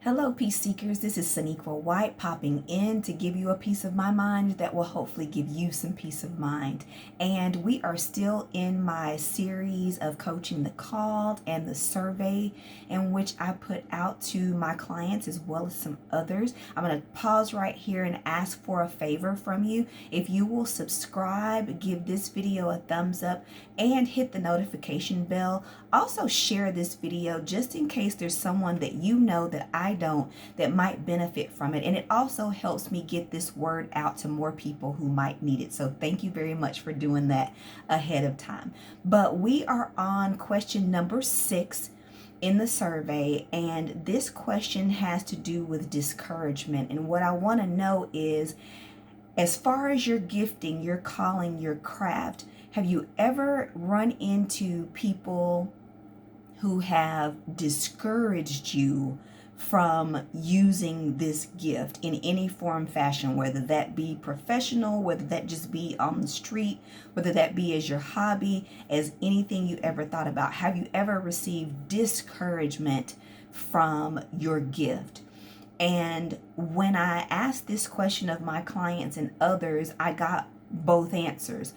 Hello, peace seekers. This is Soneakqua White popping in to give you a piece of my mind that will hopefully give you some peace of mind. And we are still in my series of coaching the called and the survey in which I put out to my clients as well as some others. I'm going to pause right here and ask for a favor from you. If you will subscribe, give this video a thumbs up, and hit the notification bell. Also share this video just in case there's someone that you know that I don't that might benefit from it. And it also helps me get this word out to more people who might need it. So thank you very much for doing that ahead of time. But we are on question number 6 in the survey, and this question has to do with discouragement. And what I want to know is, as far as your gifting, your calling, your craft, have you ever run into people who have discouraged you from using this gift in any form, fashion, whether that be professional, whether that just be on the street, whether that be as your hobby, as anything you ever thought about? Have you ever received discouragement from your gift? And when I asked this question of my clients and others, I got both answers.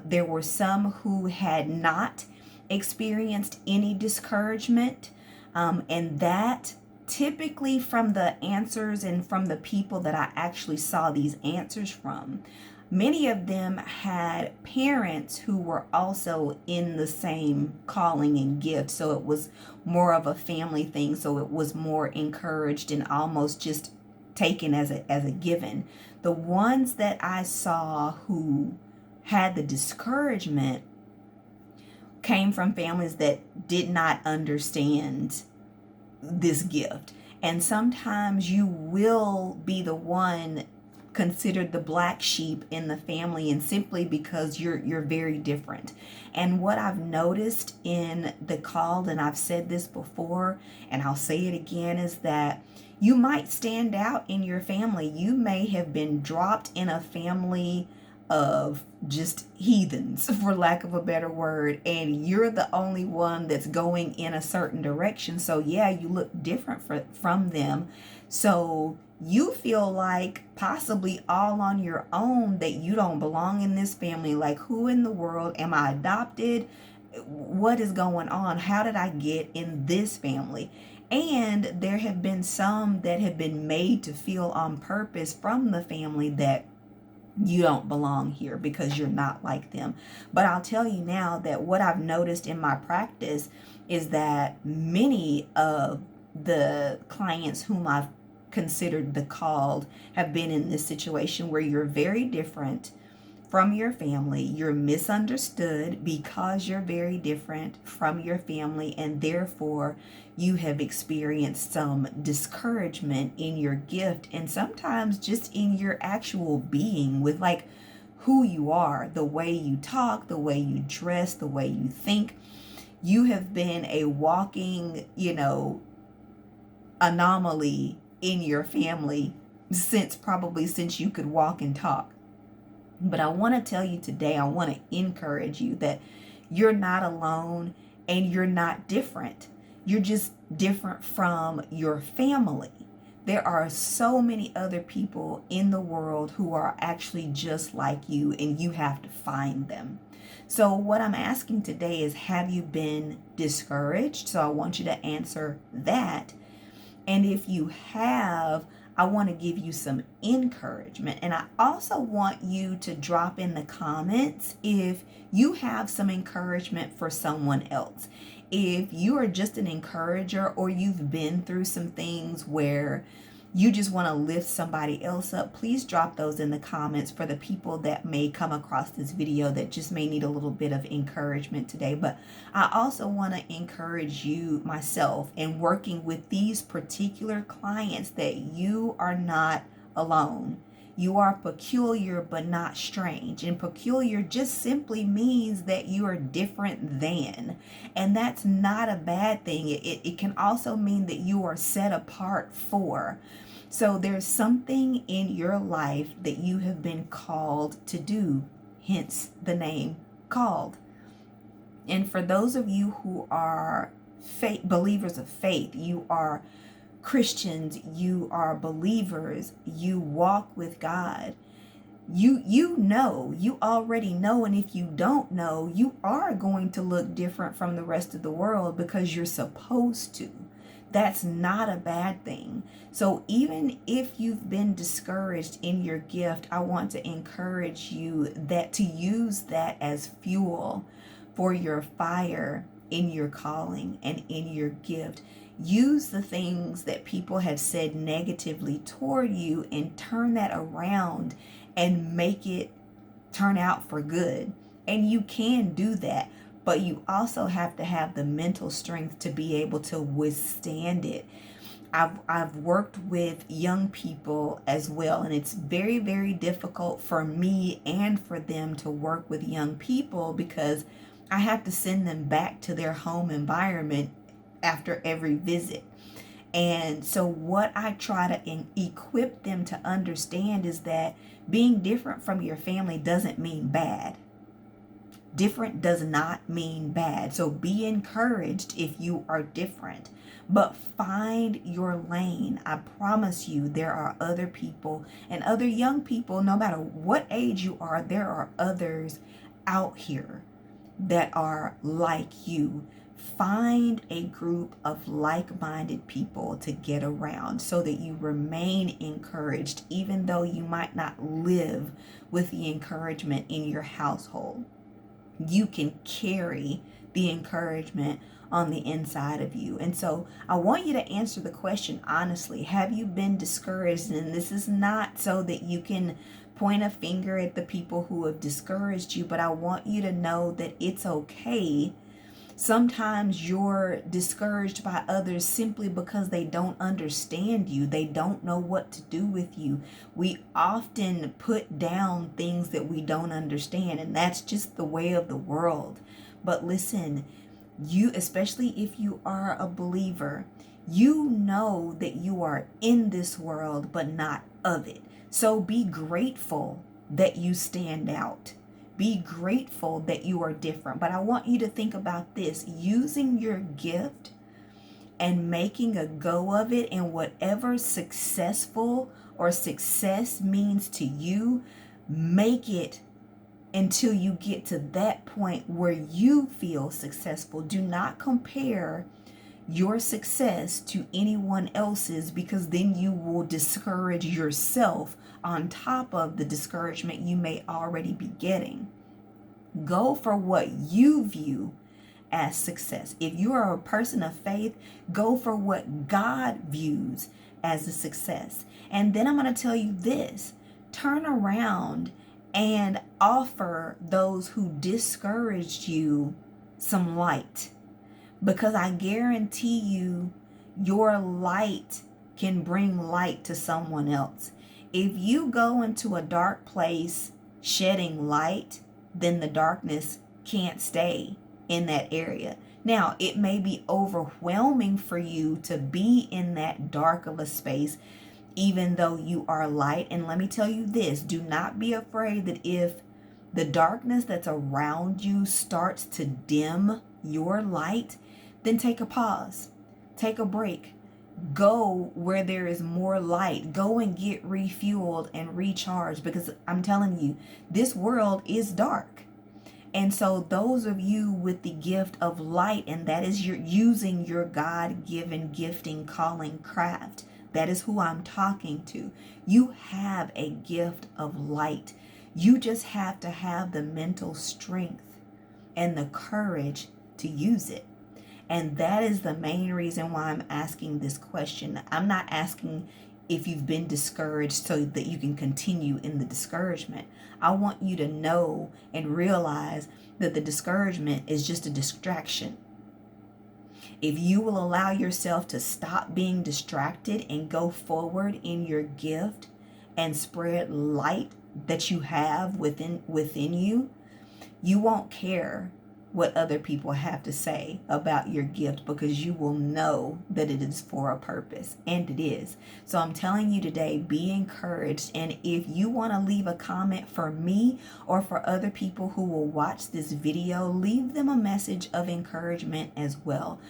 There were some who had not experienced any discouragement, and that typically from the answers and from the people that I actually saw these answers from, many of them had parents who were also in the same calling and gift. So it was more of a family thing. So it was more encouraged and almost just taken as a given. The ones that I saw who had the discouragement came from families that did not understand this gift. And sometimes you will be the one considered the black sheep in the family, and simply because you're very different. And what I've noticed in the called, and I've said this before and I'll say it again, is that you might stand out in your family. You may have been dropped in a family of just heathens, for lack of a better word, and you're the only one that's going in a certain direction. So yeah, you look different from them. So you feel like possibly all on your own that you don't belong in this family. Like, who in the world am I adopted? What is going on? How did I get in this family? And there have been some that have been made to feel on purpose from the family that you don't belong here because you're not like them. But I'll tell you now that what I've noticed in my practice is that many of the clients whom I've considered the called have been in this situation where you're very different from your family. You're misunderstood because you're very different from your family, and therefore you have experienced some discouragement in your gift, and sometimes just in your actual being, with like who you are, the way you talk, the way you dress, the way you think. You have been a walking, anomaly in your family since you could walk and talk. But I want to tell you today, I want to encourage you that you're not alone and you're not different. You're just different from your family. There are so many other people in the world who are actually just like you, and you have to find them. So what I'm asking today is, have you been discouraged? So I want you to answer that. And if you have, I want to give you some encouragement. And I also want you to drop in the comments if you have some encouragement for someone else. If you are just an encourager, or you've been through some things where you just want to lift somebody else up, please drop those in the comments for the people that may come across this video that just may need a little bit of encouragement today. But I also want to encourage you myself in working with these particular clients that you are not alone. You are peculiar but not strange. And peculiar just simply means that you are different than. And that's not a bad thing. It can also mean that you are set apart for. So there's something in your life that you have been called to do, hence the name called. And for those of you who are believers of faith, you are Christians, you are believers, you walk with God. You already know, and if you don't know, you are going to look different from the rest of the world because you're supposed to. That's not a bad thing. So even if you've been discouraged in your gift, I want to encourage you that to use that as fuel for your fire in your calling and in your gift. Use the things that people have said negatively toward you and turn that around and make it turn out for good. And you can do that, but you also have to have the mental strength to be able to withstand it. I've worked with young people as well, and it's very, very difficult for me and for them to work with young people because I have to send them back to their home environment after every visit. And so what I try to equip them to understand is that being different from your family doesn't mean bad. Different does not mean bad. So be encouraged if you are different, but find your lane. I promise you, there are other people and other young people, no matter what age you are, there are others out here that are like you. Find a group of like-minded people to get around so that you remain encouraged, even though you might not live with the encouragement in your household. You can carry the encouragement on the inside of you. And so I want you to answer the question honestly. Have you been discouraged? And this is not so that you can point a finger at the people who have discouraged you, but I want you to know that it's okay. Sometimes you're discouraged by others simply because they don't understand you. They don't know what to do with you. We often put down things that we don't understand, and that's just the way of the world. But listen, you, especially if you are a believer, you know that you are in this world, but not of it. So be grateful that you stand out. Be grateful that you are different. But I want you to think about this. Using your gift and making a go of it, and whatever successful or success means to you, make it until you get to that point where you feel successful. Do not compare your success to anyone else's, because then you will discourage yourself on top of the discouragement you may already be getting. Go for what you view as success. If you are a person of faith, go for what God views as a success. And then I'm going to tell you this: turn around and offer those who discouraged you some light. Because I guarantee you, your light can bring light to someone else. If you go into a dark place shedding light, then the darkness can't stay in that area. Now, it may be overwhelming for you to be in that dark of a space, even though you are light. And let me tell you this, do not be afraid that if the darkness that's around you starts to dim your light, then take a pause, take a break, go where there is more light, go and get refueled and recharged, because I'm telling you, this world is dark. And so those of you with the gift of light, and that is you're using your God-given gifting, calling, craft, that is who I'm talking to. You have a gift of light. You just have to have the mental strength and the courage to use it. And that is the main reason why I'm asking this question. I'm not asking if you've been discouraged so that you can continue in the discouragement. I want you to know and realize that the discouragement is just a distraction. If you will allow yourself to stop being distracted and go forward in your gift and spread light that you have within you, you won't care what other people have to say about your gift, because you will know that it is for a purpose, and it is. So I'm telling you today, be encouraged. And if you want to leave a comment for me or for other people who will watch this video, leave them a message of encouragement as well.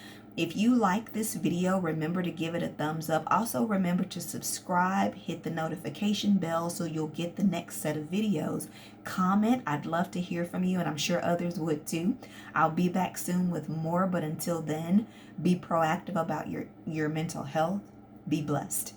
If you like this video, remember to give it a thumbs up. Also, remember to subscribe, hit the notification bell so you'll get the next set of videos. Comment. I'd love to hear from you, and I'm sure others would too. I'll be back soon with more, but until then, be proactive about your mental health. Be blessed.